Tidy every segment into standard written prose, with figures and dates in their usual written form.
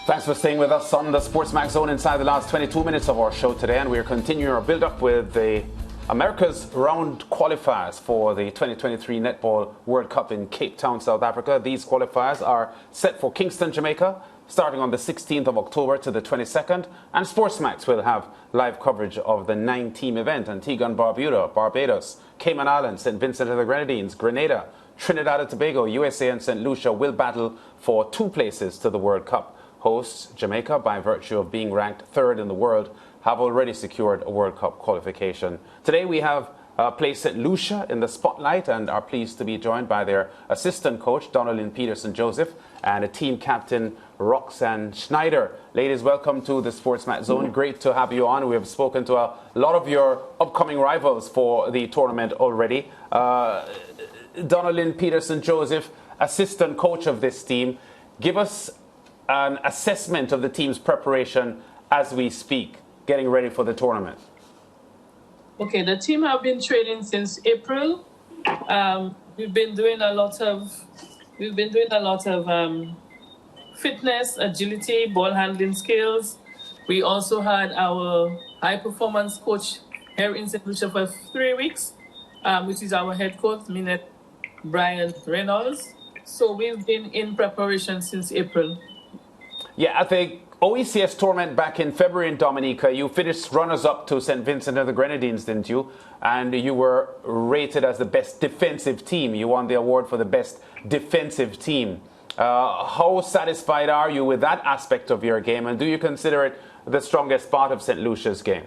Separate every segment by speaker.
Speaker 1: Thanks for staying with us on the SportsMax Zone inside the last 22 minutes of our show today, and we are continuing our build-up with the America's round qualifiers for the 2023 Netball World Cup in Cape Town, South Africa. These qualifiers are set for Kingston, Jamaica, starting on the 16th of October to the 22nd, and SportsMax will have live coverage of the 9-team event. Antigua and Barbuda, Barbados, Cayman Islands, St. Vincent and the Grenadines, Grenada, Trinidad and Tobago, USA and St. Lucia will battle for 2 places to the World Cup. Hosts, Jamaica, by virtue of being ranked 3rd in the world, have already secured a World Cup qualification. Today we have placed St. Lucia in the spotlight and are pleased to be joined by their assistant coach, Donna, Lynn, Peterson-Joseph, and a team captain, Roxanne Snyder. Ladies, welcome to the SportsMax Zone. Great to have you on. We have spoken to a lot of your upcoming rivals for the tournament already. Donna, Lynn, Peterson-Joseph, assistant coach of this team. Give us an assessment of the team's preparation as we speak, getting ready for the tournament.
Speaker 2: Okay, the team have been training since April. We've been doing a lot of fitness, agility, ball handling skills. We also had our high performance coach here in St. Lucia for 3 weeks, which is our head coach, Minette Brian Reynolds. So we've been in preparation since April.
Speaker 1: Yeah, at the OECS tournament back in February in Dominica, you finished runners-up to St. Vincent and the Grenadines, didn't you? And you were rated as the best defensive team. You won the award for the best defensive team. How satisfied are you with that aspect of your game, and do you consider it the strongest part of St. Lucia's game?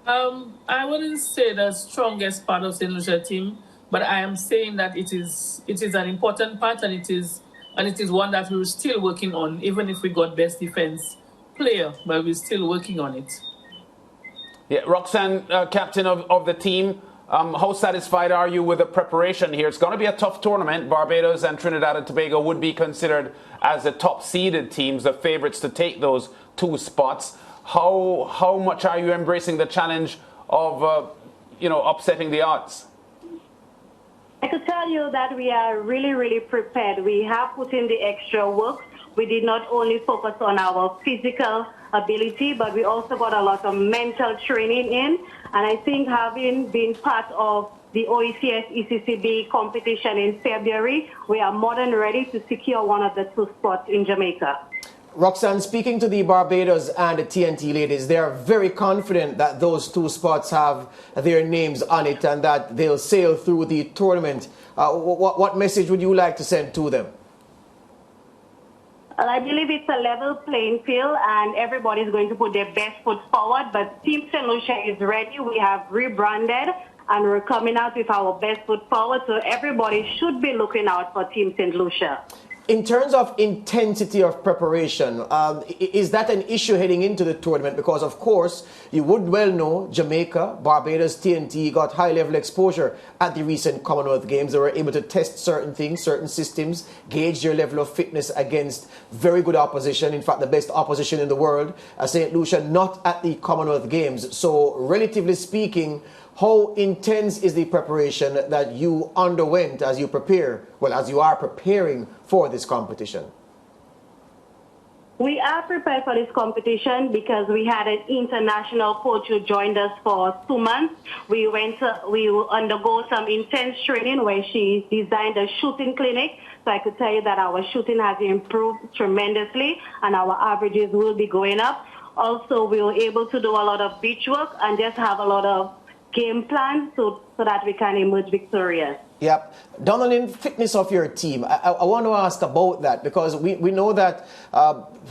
Speaker 2: I wouldn't say the strongest part of St. Lucia team, but I am saying that it is an important part, and it is one that we're still working on, even if we got best defense player, but we're still working on it.
Speaker 1: Yeah, Roxanne, captain of the team, how satisfied are you with the preparation here? It's going to be a tough tournament. Barbados and Trinidad and Tobago would be considered as the top-seeded teams, the favorites to take those 2 spots. How much are you embracing the challenge of, upsetting the odds?
Speaker 3: I could tell you that we are really, really prepared. We have put in the extra work. We did not only focus on our physical ability, but we also got a lot of mental training in. And I think having been part of the OECS ECCB competition in February, we are more than ready to secure one of the 2 spots in Jamaica.
Speaker 4: Roxanne, speaking to the Barbados and the TNT ladies, they are very confident that those 2 spots have their names on it and that they'll sail through the tournament. What message would you like to send to them?
Speaker 3: Well, I believe it's a level playing field and everybody's going to put their best foot forward, but Team St. Lucia is ready. We have rebranded and we're coming out with our best foot forward, so everybody should be looking out for Team St. Lucia.
Speaker 4: In terms of intensity of preparation, is that an issue heading into the tournament? Because, of course, you would well know Jamaica, Barbados, TNT got high-level exposure at the recent Commonwealth Games. They were able to test certain things, certain systems, gauge your level of fitness against very good opposition, in fact, the best opposition in the world. St. Lucia not at the Commonwealth Games. So, relatively speaking, how intense is the preparation that you underwent as you are preparing for this competition?
Speaker 3: We are prepared for this competition because we had an international coach who joined us for 2 months. We will undergo some intense training where she designed a shooting clinic. So I could tell you that our shooting has improved tremendously and our averages will be going up. Also, we were able to do a lot of beach work and just have a lot of game plan so that we can emerge victorious.
Speaker 4: Yep. Donna, fitness of your team, I want to ask about that because we know that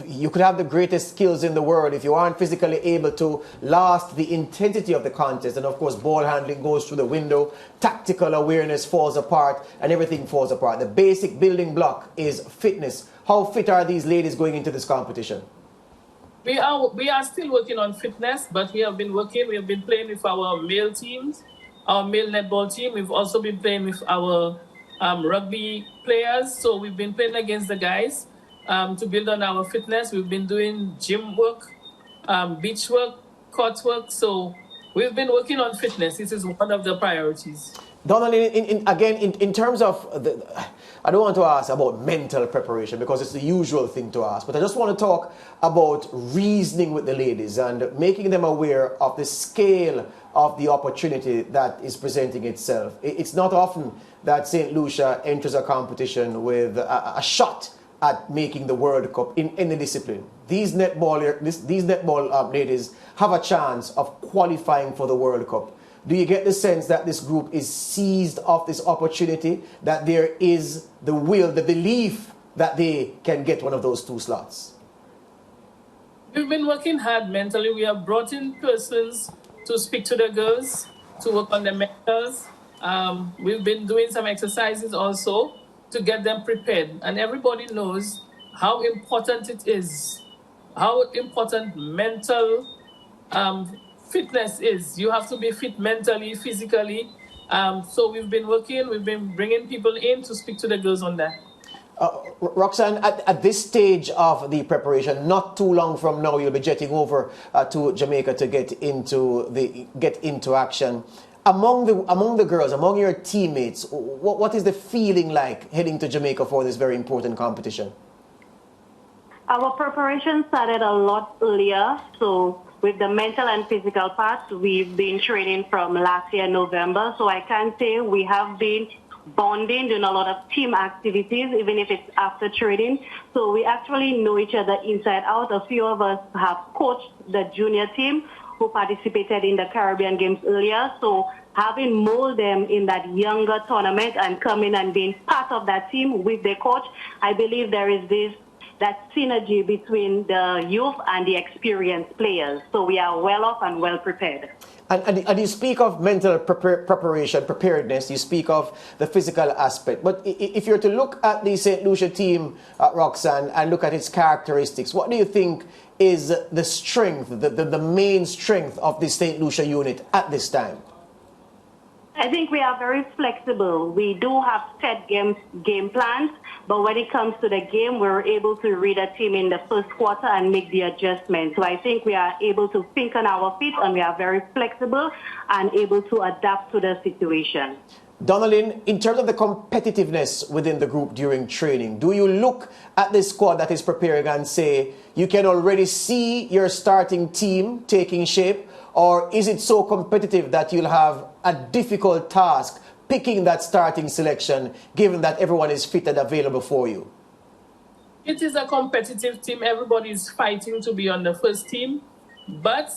Speaker 4: you could have the greatest skills in the world if you aren't physically able to last the intensity of the contest. And of course, ball handling goes through the window, tactical awareness falls apart, and everything falls apart. The basic building block is fitness. How fit are these ladies going into this competition?
Speaker 2: We are still working on fitness, but we have been playing with our male teams, our male netball team. We've also been playing with our rugby players. So we've been playing against the guys to build on our fitness. We've been doing gym work, beach work, court work. So we've been working on fitness. This is one of the priorities.
Speaker 4: Donna, in terms of I don't want to ask about mental preparation because it's the usual thing to ask, but I just want to talk about reasoning with the ladies and making them aware of the scale of the opportunity that is presenting itself. It's not often that St. Lucia enters a competition with a shot at making the World Cup in any discipline. These netball ladies have a chance of qualifying for the World Cup. Do you get the sense that this group is seized of this opportunity, that there is the will, the belief that they can get one of those 2 slots?
Speaker 2: We've been working hard mentally. We have brought in persons to speak to the girls, to work on the mentals. We've been doing some exercises also to get them prepared. And everybody knows how important it is, how important mental fitness is. You have to be fit mentally, physically. So we've been working, we've been bringing people in to speak to the girls on that.
Speaker 4: Roxanne, at this stage of the preparation, not too long from now, you'll be jetting over to Jamaica to get into action. Among the girls, among your teammates, what is the feeling like heading to Jamaica for this very important competition?
Speaker 3: Our preparation started a lot earlier, so with the mental and physical part, we've been training from last year, November. So I can say we have been bonding, doing a lot of team activities, even if it's after training. So we actually know each other inside out. A few of us have coached the junior team who participated in the Caribbean Games earlier. So having molded them in that younger tournament and coming and being part of that team with the coach, I believe there is that synergy between the youth and the experienced players. So we are well off and well prepared.
Speaker 4: And you speak of mental preparedness, you speak of the physical aspect. But if you're to look at the St. Lucia team, Roxanne, and look at its characteristics, what do you think is the strength, the main strength of the St. Lucia unit at this time?
Speaker 3: I think we are very flexible. We do have set game plans, but when it comes to the game, we're able to read a team in the first quarter and make the adjustments. So I think we are able to think on our feet, and we are very flexible and able to adapt to the situation.
Speaker 4: Donna, Lynn, in terms of the competitiveness within the group during training, do you look at this squad that is preparing and say you can already see your starting team taking shape? Or is it so competitive that you'll have a difficult task picking that starting selection, given that everyone is fit and available for you?
Speaker 2: It is a competitive team. Everybody is fighting to be on the first team. But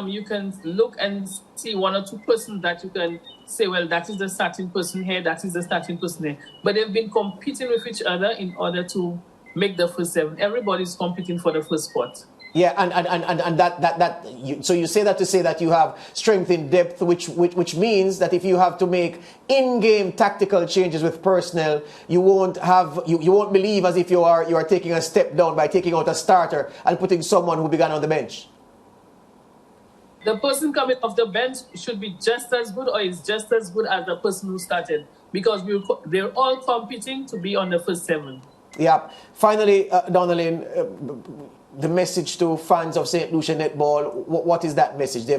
Speaker 2: you can look and see 1 or 2 persons that you can say, well, that is the starting person here, that is the starting person here. But they've been competing with each other in order to make the first 7. Everybody's competing for the first spot.
Speaker 4: Yeah, so you say that to say that you have strength in depth, which means that if you have to make in-game tactical changes with personnel, you won't believe as if you are taking a step down by taking out a starter and putting someone who began on the bench.
Speaker 2: The person coming off the bench should be just as good or is just as good as the person who started, because they're all competing to be on the first 7.
Speaker 4: Yeah. Finally, Donna, Lynn, the message to fans of St. Lucia Netball, what is that message? They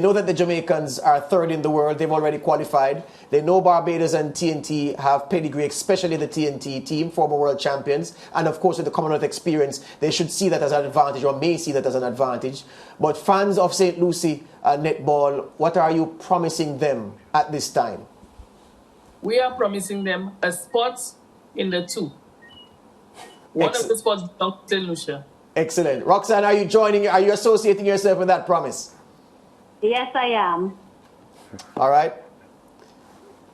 Speaker 4: know that the Jamaicans are 3rd in the world. They've already qualified. They know Barbados and TNT have pedigree, especially the TNT team, former world champions. And of course, with the Commonwealth experience, they should see that as an advantage, or may see that as an advantage. But fans of St. Lucia Netball, what are you promising them at this time?
Speaker 2: We are promising them a spot in the 2. One of the spots belongs to St. Lucia.
Speaker 4: Excellent. Roxanne, are you associating yourself with that promise?
Speaker 3: Yes, I am.
Speaker 4: All right.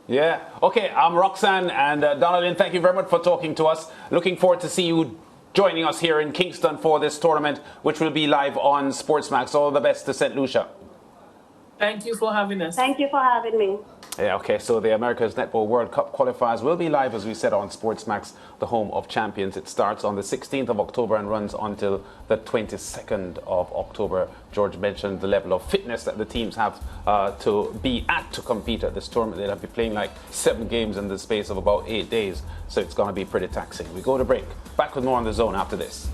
Speaker 1: Yeah. Okay, I'm Roxanne and Donna Lynn, thank you very much for talking to us. Looking forward to see you joining us here in Kingston for this tournament, which will be live on SportsMax. All the best to St. Lucia.
Speaker 2: Thank you for having us.
Speaker 3: Thank you for having me.
Speaker 1: Yeah, okay, so the America's Netball World Cup qualifiers will be live, as we said, on SportsMax, the home of champions. It starts on the 16th of October and runs until the 22nd of October. George mentioned the level of fitness that the teams have to be at to compete at this tournament. They'll be playing like 7 games in the space of about 8 days, so it's going to be pretty taxing. We go to break. Back with more on The Zone after this.